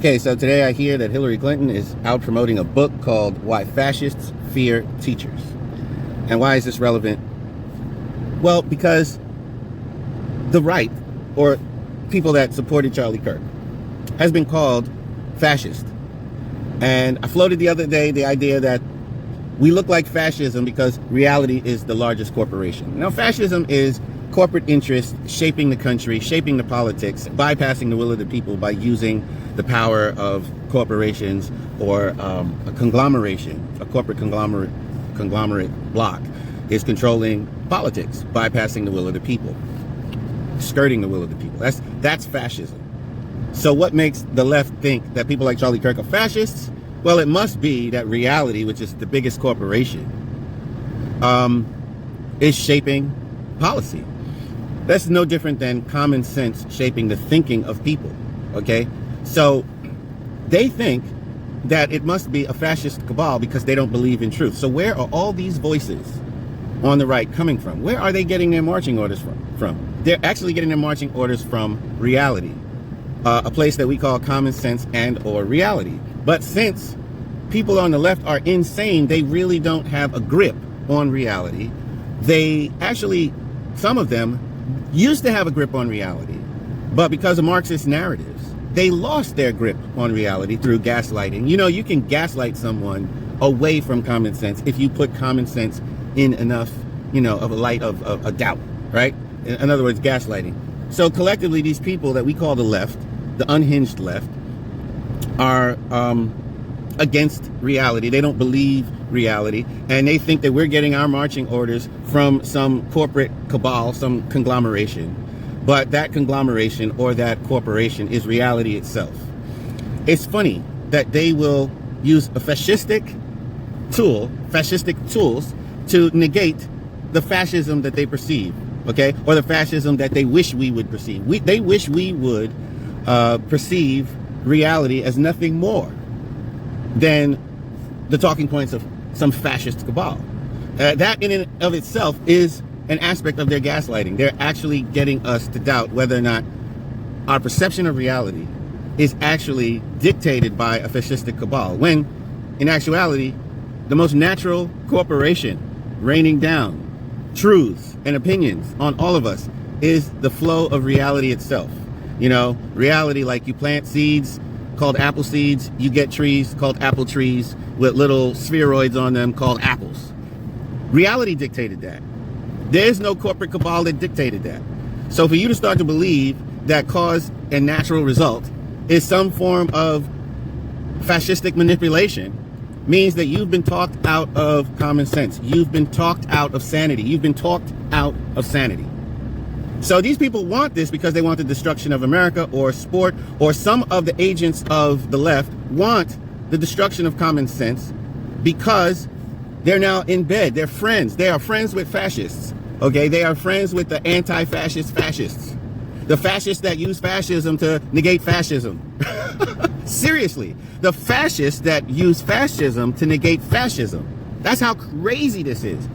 Okay, so today I hear that Hillary Clinton is out promoting a book called Why Fascists Fear Teachers. And why is this relevant? Well, because the right, or people that supported Charlie Kirk, has been called fascist. And I floated the other day the idea that we look like fascism because reality is the largest corporation. Now, fascism is corporate interest shaping the country, shaping the politics, bypassing the will of the people by using the power of corporations or a conglomeration, a corporate conglomerate block is controlling politics, bypassing the will of the people, skirting the will of the people. That's fascism. So what makes the left think that people like Charlie Kirk are fascists? Well, it must be that reality, which is the biggest corporation, is shaping policy. That's no different than common sense shaping the thinking of people, okay? So they think that it must be a fascist cabal because they don't believe in truth. So where are all these voices on the right coming from? Where are they getting their marching orders from? They're actually getting their marching orders from reality, a place that we call common sense and or reality. But since people on the left are insane, they really don't have a grip on reality. They actually, some of them, used to have a grip on reality, but because of Marxist narratives, they lost their grip on reality through gaslighting. You know, you can gaslight someone away from common sense if you put common sense in enough, of a light of a doubt, right? In other words, gaslighting. So collectively, these people that we call the left, the unhinged left, are against reality. They don't believe reality, and they think that we're getting our marching orders from some corporate cabal, some conglomeration. But that conglomeration or that corporation is reality itself. It's funny that they will use a fascistic tools to negate the fascism that they perceive, okay? Or the fascism that they wish we would perceive. They wish we would perceive reality as nothing more than the talking points of some fascist cabal. That in and of itself is an aspect of their gaslighting. They're actually getting us to doubt whether or not our perception of reality is actually dictated by a fascistic cabal, when in actuality, the most natural corporation raining down truths and opinions on all of us is the flow of reality itself. Reality, like you plant seeds called apple seeds, you get trees called apple trees with little spheroids on them called apples. Reality dictated that. There's no corporate cabal that dictated that. So for you to start to believe that cause and natural result is some form of fascistic manipulation means that you've been talked out of common sense. You've been talked out of sanity. You've been talked out of sanity. So these people want this because they want the destruction of America or sport, or some of the agents of the left want the destruction of common sense because they're now in bed. They're friends. They are friends with fascists. Okay, they are friends with the anti-fascist fascists. The fascists that use fascism to negate fascism. Seriously, the fascists that use fascism to negate fascism. That's how crazy this is.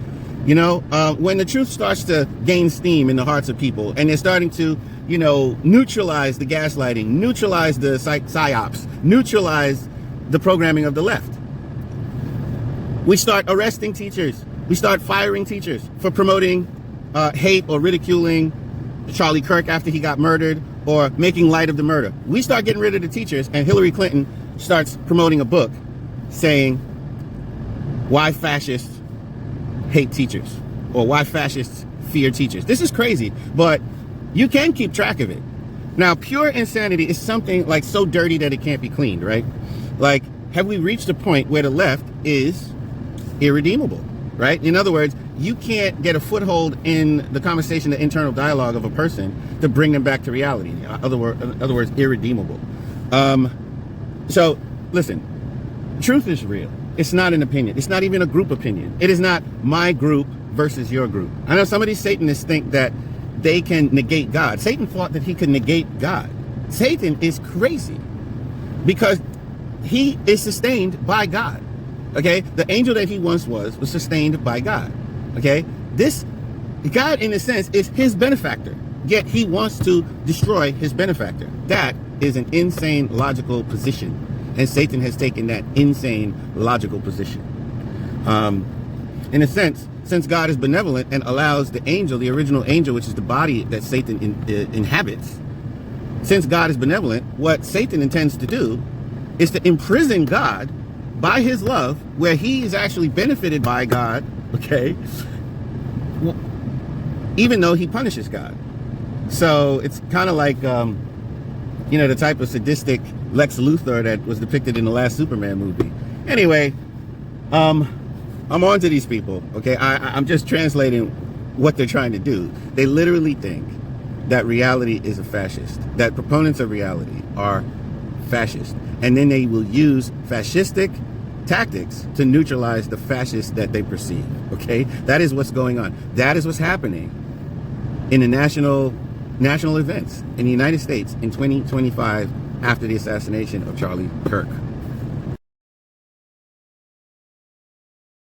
When the truth starts to gain steam in the hearts of people and they're starting to, neutralize the gaslighting, neutralize the psyops, neutralize the programming of the left. We start arresting teachers. We start firing teachers for promoting hate or ridiculing Charlie Kirk after he got murdered or making light of the murder. We start getting rid of the teachers, and Hillary Clinton starts promoting a book saying why fascists hate teachers or why fascists fear teachers. This is crazy, but you can keep track of it. Now, pure insanity is something like so dirty that it can't be cleaned, right? Like, have we reached a point where the left is irredeemable, right? In other words, you can't get a foothold in the conversation, the internal dialogue of a person to bring them back to reality. In other words, irredeemable. So listen, truth is real. It's not an opinion. It's not even a group opinion. It is not my group versus your group. I know some of these Satanists think that they can negate God. Satan thought that he could negate God. Satan is crazy because he is sustained by God. Okay, the angel that he once was sustained by God. Okay, this God, in a sense, is his benefactor, yet he wants to destroy his benefactor. That is an insane logical position, and Satan has taken that insane logical position. In a sense, since God is benevolent and allows the angel, the original angel, which is the body that Satan inhabits, since God is benevolent, what Satan intends to do is to imprison God by his love, where he is actually benefited by God, okay, even though he punishes God. So it's kind of like, you know, the type of sadistic Lex Luthor that was depicted in the last Superman movie. Anyway, I'm on to these people, okay? I'm just translating what they're trying to do. They literally think that reality is a fascist, that proponents of reality are fascist, and then they will use fascistic tactics to neutralize the fascists that they perceive, okay? That is what's going on. That is what's happening in the national events in the United States in 2025 after the assassination of Charlie Kirk.